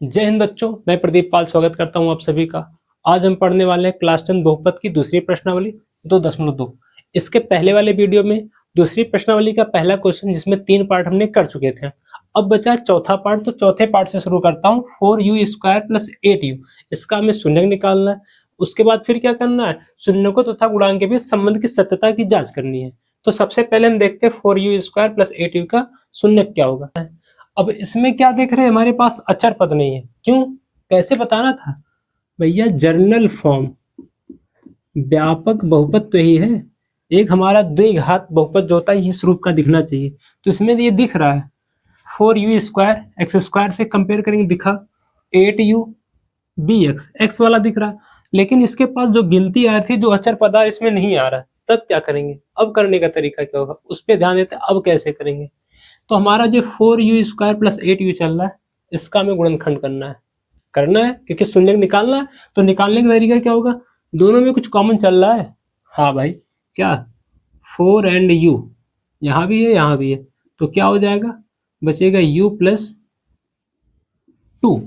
जय हिंद बच्चों, मैं प्रदीप पाल स्वागत करता हूं आप सभी का। आज हम पढ़ने वाले हैं क्लास 10 बहुपद की दूसरी प्रश्नावली 2.2। इसके पहले वाले वीडियो में दूसरी प्रश्नावली का पहला क्वेश्चन जिसमें 3 पार्ट हमने कर चुके थे। अब बचा चौथा पार्ट, तो चौथे पार्ट से शुरू करता हूँ। 4u² + 8u, इसका हमें शून्य निकालना है। उसके बाद फिर क्या करना है, शून्य को तथा गुणांक के बीच संबंध की सत्यता की जांच करनी है। तो सबसे पहले हम देखते हैं 4u² + 8u का शून्य क्या होगा। अब इसमें क्या देख रहे हैं, हमारे पास अचर पद नहीं है। क्यों, कैसे बताना था भैया? जनरल फॉर्म व्यापक बहुपद तो यही है, एक हमारा द्विघात बहुपद जो होता है इस रूप का दिखना चाहिए। तो इसमें ये दिख रहा है 4u² x² से कंपेयर करेंगे, दिखा 8u bx, x वाला दिख रहा है। लेकिन इसके पास जो गिनती आ रही थी, जो अचर पद इसमें नहीं आ रहा है। तब क्या करेंगे, अब करने का तरीका क्या होगा उस पर ध्यान देते हैं। अब कैसे करेंगे, तो हमारा जो 4u² + 8u चल रहा है, इसका हमें गुणनखंड करना है क्योंकि शून्य निकालना है। तो निकालने का तरीका क्या होगा, दोनों में कुछ कॉमन चल रहा है। हाँ भाई, क्या 4 and u यहाँ भी है यहाँ भी है, तो क्या हो जाएगा, बचेगा u + 2।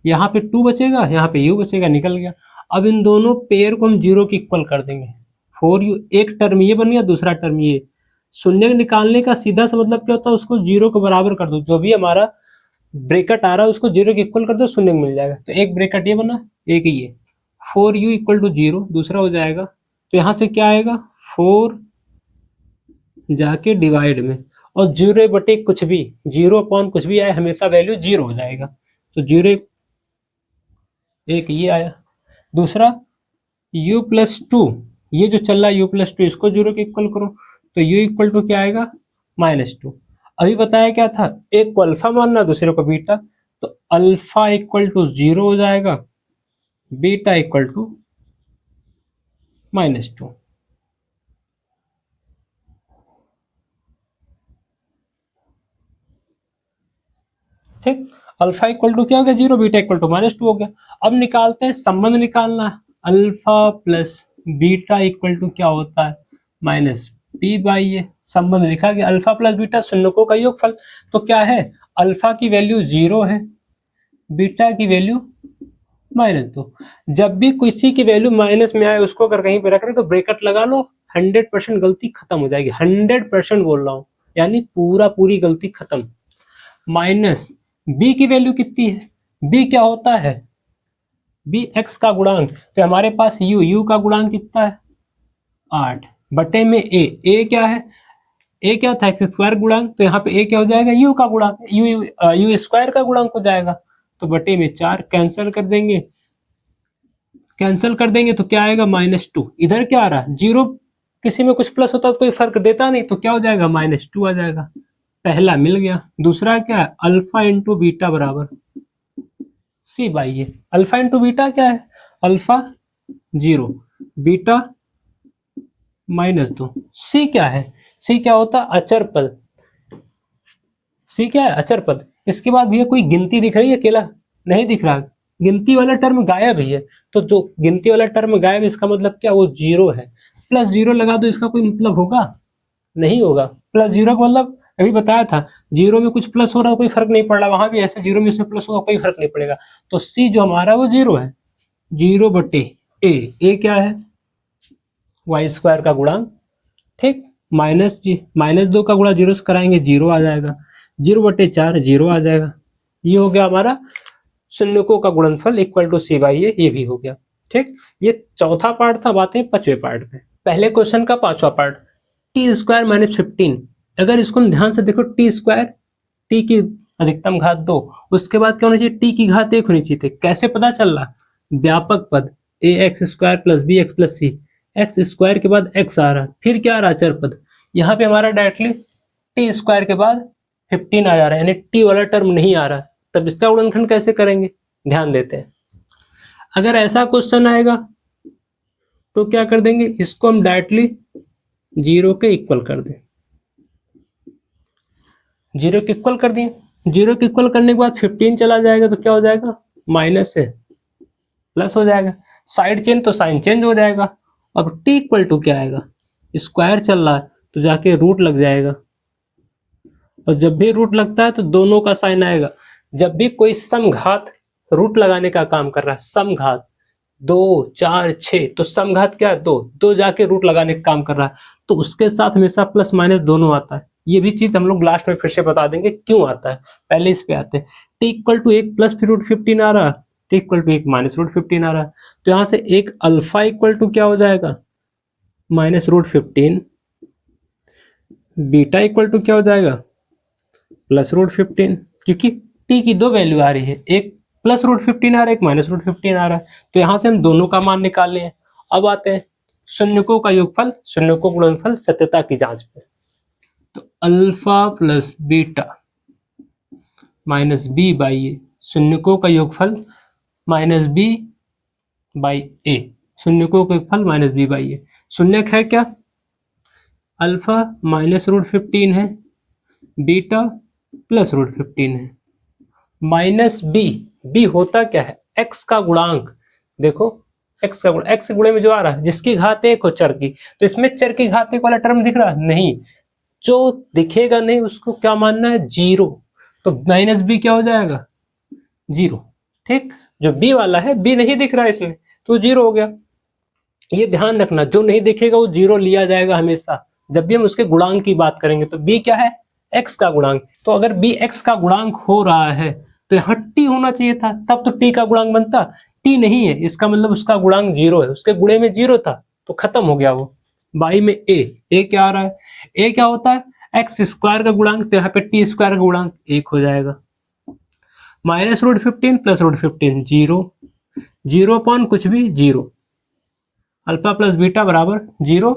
यहाँ पे 2 बचेगा, यहाँ पे u बचेगा, निकल गया। अब इन दोनों पेयर को हम 0 के इक्वल कर देंगे। 4u, एक टर्म ये बन गया, दूसरा टर्म ये। शून्य निकालने का सीधा सा मतलब क्या होता है, उसको 0 के बराबर कर दो। जो भी हमारा ब्रैकेट आ रहा है उसको 0 के इक्वल कर दो, शून्य मिल जाएगा। तो एक ब्रैकेट ये बना, एक ये 4u = 0, दूसरा हो जाएगा। तो यहाँ से क्या आएगा, 4 जाके डिवाइड में, और 0 बटे कुछ भी, 0 कुछ भी आए, हमेशा वैल्यू 0 हो जाएगा। तो 0 एक ये आया। दूसरा u + 2, ये जो चल रहा है u + 2, इसको 0 के इक्वल करो। तो u = क्या आएगा, -2। अभी बताया क्या था, एक को अल्फा मानना, दूसरे को बीटा। तो अल्फा = 0 हो जाएगा, बीटा = -2। ठीक, अल्फा = क्या हो गया, 0, बीटा = -2 हो गया। अब निकालते हैं, संबंध निकालना है। अल्फा + बीटा = क्या होता है, -p/a। संबंध लिखा गया, अल्फा + बीटा शून्यकों का योगफल। तो क्या है, अल्फा की वैल्यू 0 है, बीटा की वैल्यू -2। जब भी किसी की वैल्यू माइनस में आए, उसको अगर कहीं पे रख रहे तो ब्रैकेट लगा लो, 100% गलती खत्म हो जाएगी। 100% बोल रहा हूँ, यानी पूरी गलती खत्म। माइनस b की वैल्यू कितनी है, b क्या होता है, b x का गुणांक। तो हमारे पास u का गुणांक कितना है, 8 बटे में a क्या है, a क्या था, x² गुणांक। तो यहाँ पे a क्या हो जाएगा, u का गुणांक, u² का गुणांक हो जाएगा। तो बटे में 4 कैंसिल कर देंगे तो क्या आएगा, -2। इधर क्या आ रहा है, 0, किसी में कुछ प्लस होता तो कोई फर्क देता नहीं, तो क्या हो जाएगा, -2 आ जाएगा। पहला मिल गया। दूसरा क्या है, अल्फा × बीटा बराबर c/a। अल्फा × बीटा क्या है, अल्फा 0, बीटा -2। c क्या है, c क्या होता है, अचर पद। c क्या है, अचर पद। इसके बाद भैया कोई गिनती दिख रही है, अकेला नहीं दिख रहा, गिनती वाला टर्म गायब है। तो जो गिनती वाला टर्म गायब है, इसका मतलब क्या, वो 0 है। +0 लगा दो, इसका कोई मतलब होगा, नहीं होगा। +0 का मतलब अभी बताया था, 0 में कुछ प्लस हो रहा है कोई फर्क नहीं पड़ रहा, वहां भी ऐसे 0 में इसमें प्लस होगा कोई फर्क नहीं पड़ेगा। तो c जो हमारा वो 0 है, 0 बटे a क्या है, y² का गुणांक। ठीक, -2 का गुणा 0 से कराएंगे, 0 आ जाएगा। 0 बटे 4, 0 आ जाएगा। ये हो गया हमारा शून्यकों का गुणनफल = c/a, ये भी हो गया। ठीक, ये चौथा पार्ट था। बातें पांचवें पार्ट में। पहले क्वेश्चन का पांचवा पार्ट, t² - 15। अगर इसको हम ध्यान से देखो, t², t की अधिकतम घात 2, उसके बाद क्या होना चाहिए, t की घात 1 होनी चाहिए थी। कैसे पता चल रहा, व्यापक पद ax² + bx + c, x² के बाद x आ रहा है, फिर क्या आ रहा है, अचर पद। यहाँ पे हमारा डायरेक्टली t² के बाद 15 आ जा रहा है, यानी t वाला टर्म नहीं आ रहा है। तब इसका गुणनखंड कैसे करेंगे, ध्यान देते हैं। अगर ऐसा क्वेश्चन आएगा तो क्या कर देंगे, इसको हम डायरेक्टली 0 के इक्वल कर दें। 0 के इक्वल कर दिए। 0 के इक्वल करने के बाद 15 चला जाएगा, तो क्या हो जाएगा, माइनस है प्लस हो जाएगा। साइड चेंज तो साइन चेंज हो जाएगा। अब t = क्या आएगा, स्क्वायर चल रहा है तो जाके रूट लग जाएगा, और जब भी रूट लगता है तो दोनों का साइन आएगा। जब भी कोई समघात रूट लगाने का काम कर रहा है। समघात 2 4 6, तो समघात क्या है 2, 2 जाके रूट लगाने का काम कर रहा है, तो उसके साथ हमेशा प्लस माइनस दोनों आता है। ये भी चीज हम लोग लास्ट में फिर से बता देंगे क्यों आता है, पहले इस पे आते हैं। टी इक्वल टू 1 प्लस फिर रूट 15 आ रहा है, T equal to 1 minus root 15 आ रहा है, तो यहाँ से एक अल्फा इक्वल टू क्या हो जाएगा minus root 15, beta equal to क्या हो जाएगा प्लस रूट 15, क्योंकि टी की दो वैल्यू आ रही है, एक प्लस रूट 15 आ रहा है, एक माइनस रूट 15 आ रहा है, तो यहां से हम दोनों का मान निकाल लिए। अब आते हैं शून्यकों का योगफल, शून्यकों का गुणनफल, सत्यता की जांच पे। तो alpha plus beta minus B by A, शून्यकों का योगफल माइनस बी बाई ए, शून्यकों का योगफल माइनस बी बाई ए। शून्यक है क्या, अल्फा माइनस रूट 15 है, बीटा प्लस रूट 15 है, माइनस बी, बी होता क्या है एक्स का गुणांक। देखो एक्स का गुण, एक्स के गुणे में जो आ रहा है जिसकी घात एक हो चर की, तो इसमें चर की घात एक वाला टर्म दिख रहा है नहीं, जो दिखेगा नहीं उसको क्या मानना है जीरो, तो माइनस बी क्या हो जाएगा जीरो। ठीक, जो बी वाला है बी नहीं दिख रहा है इसमें तो जीरो हो गया। ये ध्यान रखना, जो नहीं दिखेगा वो जीरो लिया जाएगा हमेशा जब भी हम उसके गुणांक की बात करेंगे। तो बी क्या है एक्स का गुणांक, तो अगर बी एक्स का गुणांक हो रहा है तो यहाँ टी होना चाहिए था, तब तो टी का गुणांक बनता, टी नहीं है इसका मतलब उसका गुणांक जीरो है, उसके गुणे में जीरो था तो खत्म हो गया वो। बाई में ए क्या आ रहा है, ए क्या होता है एक्स स्क्वायर का गुणांक, तो यहाँ पे टी स्क्वायर का गुणांक 1 हो जाएगा। Minus root 15 plus root 15 zero, zero upon कुछ भी जीरो, अल्फा प्लस बीटा बराबर जीरो,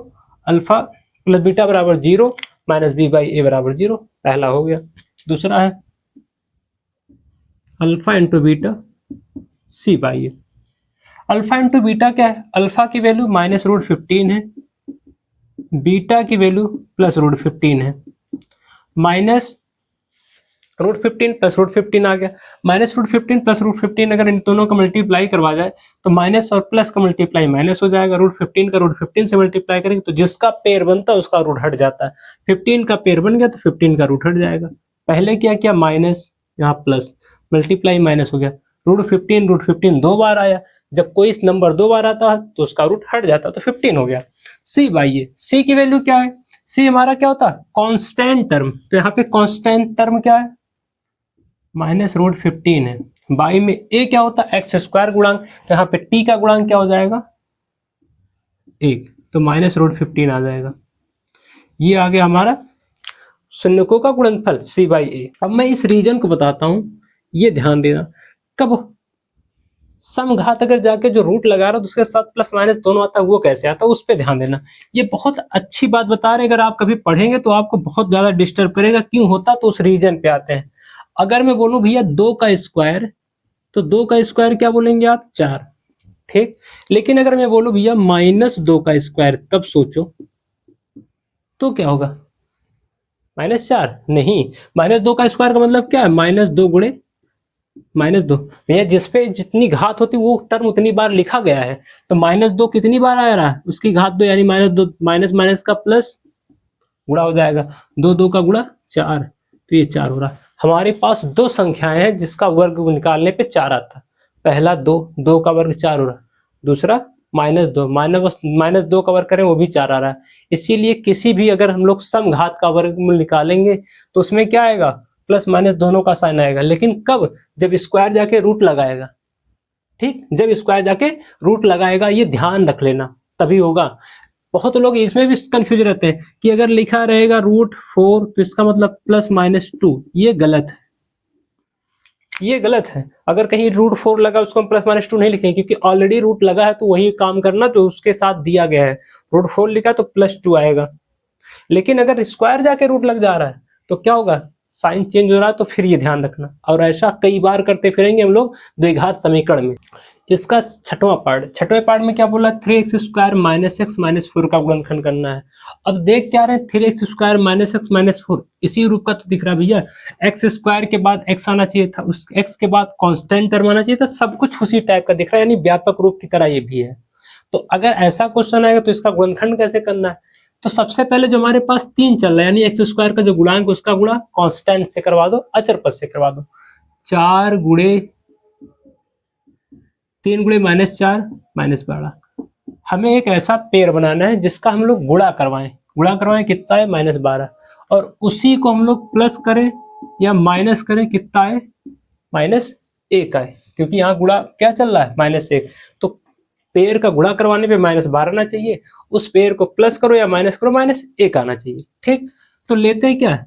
अल्फा प्लस बीटा बराबर zero, minus B by A बराबर जीरो, पहला हो गया। दूसरा है alpha into beta C by A. Alpha into beta क्या है, अल्फा की वैल्यू माइनस रूट 15 है, बीटा की वैल्यू प्लस रूट 15 है, माइनस रूट 15 प्लस रूट 15 आ गया, माइनस रूट 15 प्लस रूट 15 अगर इन दोनों का मल्टीप्लाई करवा जाए तो माइनस और प्लस का मल्टीप्लाई माइनस हो जाएगा, रूट 15 का रूट 15 से मल्टीप्लाई करेंगे तो जिसका पेयर बनता है उसका रूट हट जाता है, 15 का पेयर बन गया तो 15 का रूट हट जाएगा। पहले क्या किया माइनस, यहाँ प्लस, मल्टीप्लाई माइनस हो गया, रूट 15 दो बार आया, जब कोई नंबर दो बार आता है तो उसका रूट हट जाता है, तो 15 हो गया। सी बाई ए, सी की वैल्यू क्या है, सी हमारा क्या होता है कांस्टेंट टर्म, तो यहाँ पे कांस्टेंट टर्म क्या है माइनस रूट 15 है, बाई में ए क्या होता है एक्स स्क्वायर गुणांक, तो यहाँ पे टी का गुणांक क्या हो जाएगा 1, तो माइनस रूट 15 आ जाएगा। ये आ गया हमारा शून्यकों का गुणनफल सी बाई ए। अब मैं इस रीजन को बताता हूं, ये ध्यान देना, कब समघात अगर जाके जो रूट लगा रहा है तो उसके साथ प्लस माइनस दोनों आता है, वो कैसे आता है उस पर ध्यान देना। ये बहुत अच्छी बात बता रहे, अगर आप कभी पढ़ेंगे तो आपको बहुत ज्यादा डिस्टर्ब करेगा, क्यों होता तो उस रीजन पे आते हैं। अगर मैं बोलूं भैया 2 का स्क्वायर, तो 2 का स्क्वायर क्या बोलेंगे आप 4, ठीक। लेकिन अगर मैं बोलूं भैया माइनस 2 का स्क्वायर, तब सोचो तो क्या होगा -4, नहीं, -2 का स्क्वायर का मतलब क्या है -2 गुणे -2, भैया जिसपे जितनी घात होती वो टर्म उतनी बार लिखा गया है, तो -2 कितनी बार आ रहा है उसकी घात 2, यानी -2 माइनस माइनस का प्लस गुणा हो जाएगा, 2 का गुणा 4, तो ये 4 हो रहा है। हमारे पास दो संख्याएं हैं जिसका वर्ग निकालने पे 4 आता है, पहला 2 का वर्ग 4 हो रहा है, दूसरा -2 -2 का वर्ग करें वो भी 4 आ रहा है। इसीलिए किसी भी अगर हम लोग समघात का वर्गमूल निकालेंगे तो उसमें क्या आएगा प्लस माइनस दोनों का साइन आएगा, लेकिन कब, जब स्क्वायर जाके रूट लगाएगा, ठीक, जब स्क्वायर जाके रूट लगाएगा, ये ध्यान रख लेना तभी होगा। बहुत लोग इसमें भी कंफ्यूज रहते हैं कि अगर लिखा रहेगा √4 तो इसका मतलब +-2, ये गलत है, ये गलत है। अगर कहीं √4 लगा उसको हम +-2 नहीं लिखेंगे, क्योंकि ऑलरेडी रूट लगा है तो वही काम करना जो उसके साथ दिया गया है, √4 लिखा तो +2 आएगा। लेकिन अगर स्क्वायर जाके रूट लग जा रहा है तो क्या होगा, साइन चेंज हो रहा है, तो फिर ये ध्यान रखना। और ऐसा कई बार करते फिरेंगे हम लोग द्विघात समीकरण में। इसका छठवां पार्ट में क्या बोला, 3x² - x - 4 का गुणनखंड करना है। अब देख क्या रहे हैं, 3x² - x - 4 इसी रूप का तो दिख रहा भैया, x² के बाद x आना चाहिए था, उस x के बाद कांस्टेंट टर्म आना चाहिए था, सब कुछ उसी टाइप का दिख रहा है, यानी व्यापक रूप की तरह ये भी है। तो अगर ऐसा क्वेश्चन आएगा तो इसका गुणनखंड कैसे करना है, तो सबसे पहले जो हमारे पास 3 चल रहा है, यानी x² का जो गुणांक उसका गुणा कांस्टेंट से करवा दो, अचर पद से करवा दो, 4 गुणे 3 गुणे -4 -12। हमें एक ऐसा पेयर बनाना है जिसका हम लोग गुणा करवाएं कितना है -12, और उसी को हम लोग प्लस करें या माइनस करें, कितना है -1 आए, क्योंकि यहाँ गुणा क्या चल रहा है -1, तो पेयर का गुणा करवाने पे -12 आना चाहिए, उस पेयर को प्लस करो या माइनस करो -1 आना चाहिए। ठीक, तो लेते हैं क्या,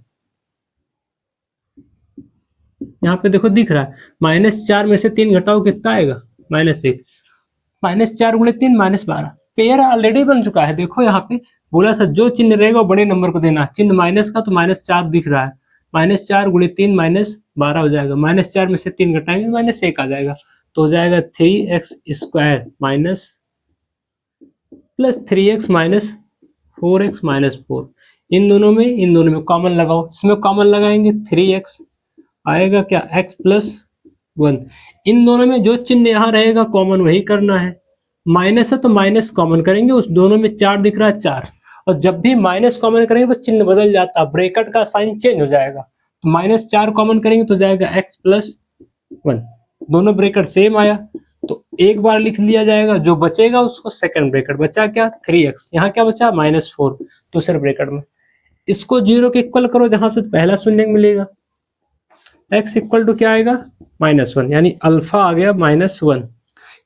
यहाँ पे देखो दिख रहा है -4 में से 3 घटाओ कितना आएगा -1, -4 गुणे 3 -12, पेयर ऑलरेडी बन चुका है। देखो यहाँ पे बोला था जो चिन्ह रहेगा वो बड़े नंबर को देना, चिन्ह माइनस का तो -4 दिख रहा है, -4 गुणे 3 -12 हो जाएगा, -4 में से 3 घटाएंगे -1 आ जाएगा, तो हो जाएगा 3x square minus plus 3x minus 4x -4। इन दोनों में कॉमन लगाओ, इसमें कॉमन लगाएंगे 3x आएगा क्या x प्लस 1। इन दोनों में जो चिन्ह यहाँ रहेगा कॉमन वही करना है, माइनस है तो माइनस कॉमन करेंगे, उस दोनों में 4 दिख रहा है 4, और जब भी माइनस कॉमन करेंगे तो चिन्ह बदल जाता है, ब्रैकेट का साइन चेंज हो जाएगा, तो -4 कॉमन करेंगे तो जाएगा x प्लस 1, दोनों ब्रैकेट सेम आया तो एक बार लिख लिया जाएगा, जो बचेगा उसको सेकंड ब्रैकेट, बचा क्या 3x, यहाँ क्या बचा -4 दूसरे ब्रैकेट में, इसको 0 के इक्वल करो जहां से पहला शून्य मिलेगा, x इक्वल टू क्या आएगा -1, यानी अल्फा आ गया -1,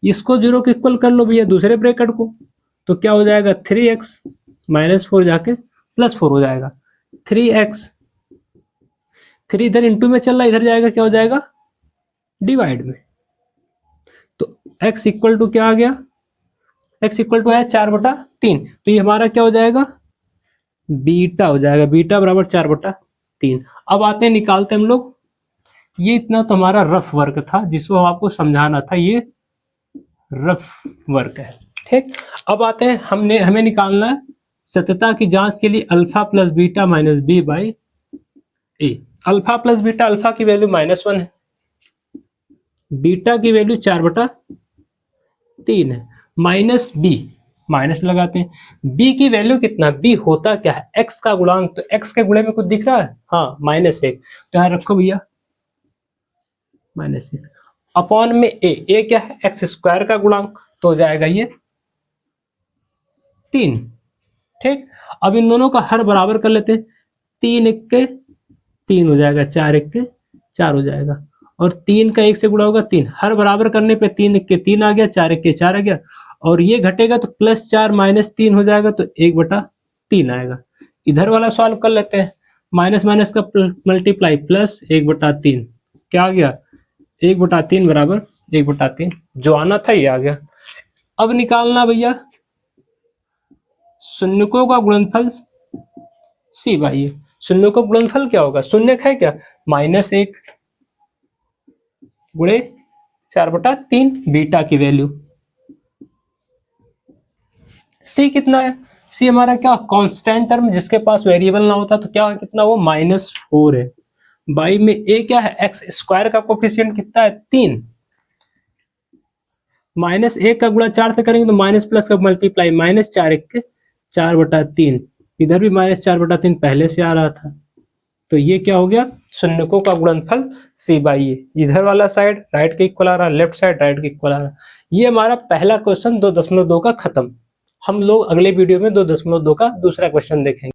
इसको 0 के इक्वल कर लो भैया दूसरे ब्रैकेट को, तो क्या हो जाएगा 3x -4 जाके +4 हो जाएगा, 3x 3 इधर इंटू में चल रहा है, इधर जाएगा क्या हो जाएगा डिवाइड में, तो x इक्वल टू क्या आ गया, x इक्वल टू है 4/3, तो ये हमारा क्या हो जाएगा बीटा हो जाएगा, बीटा बराबर 4/3। अब आते हैं निकालते हम लोग, ये इतना तो हमारा रफ वर्क था जिसको आपको समझाना था, ये रफ वर्क है। ठीक, अब आते हैं हमें निकालना है सत्यता की जांच के लिए alpha plus beta minus B by A. Alpha plus beta, alpha की वैल्यू -1 है, बीटा की वैल्यू 4/3 है, माइनस बी, माइनस लगाते हैं, b की वैल्यू कितना, b होता क्या है x का गुणांक, तो x के गुणे में कुछ दिख रहा है, हाँ -1, तो यहाँ रखो भैया -1 अपॉन में a क्या है x स्क्वायर का गुणांक, तो हो जाएगा ये 3। ठीक, अब इन दोनों का हर बराबर कर लेते हैं, 3 1 3 हो जाएगा, 4 1 4 हो जाएगा, और 3 का 1 से गुणा होगा 3, हर बराबर करने पे 3 1 3 आ गया, 4 1 4 आ गया, और ये घटेगा तो +4 -3 हो जाएगा, तो 1/3 आएगा। इधर वाला सॉल्व कर लेते हैं, माइनस माइनस का मल्टीप्लाई प्लस 1/3, क्या आ गया 1/3 बराबर 1/3, जो आना था ये आ गया। अब निकालना भैया शून्यकों का गुणनफल सी बाई ए। शून्य का गुणनफल क्या होगा, शून्य है क्या -1 गुणे 4/3 बीटा की वैल्यू, सी कितना है, सी हमारा क्या कांस्टेंट टर्म, जिसके पास वेरिएबल ना होता तो क्या कितना वो -4 है, बाई में ए क्या है एक्स स्क्वायर का कोफिशिएंट कितना है 3, -1 का गुणा 4 से करेंगे तो माइनस प्लस का मल्टीप्लाई, -4 1 4/3, इधर भी -4/3 पहले से आ रहा था, तो ये क्या हो गया शून्यकों का गुणनफल सी बाई ए। इधर वाला साइड राइट के इक्वल आ रहा, लेफ्ट साइड राइट के इक्वल आ रहा। ये हमारा पहला क्वेश्चन 2.2 का खत्म। हम लोग अगले वीडियो में 2.2 का दूसरा क्वेश्चन देखेंगे।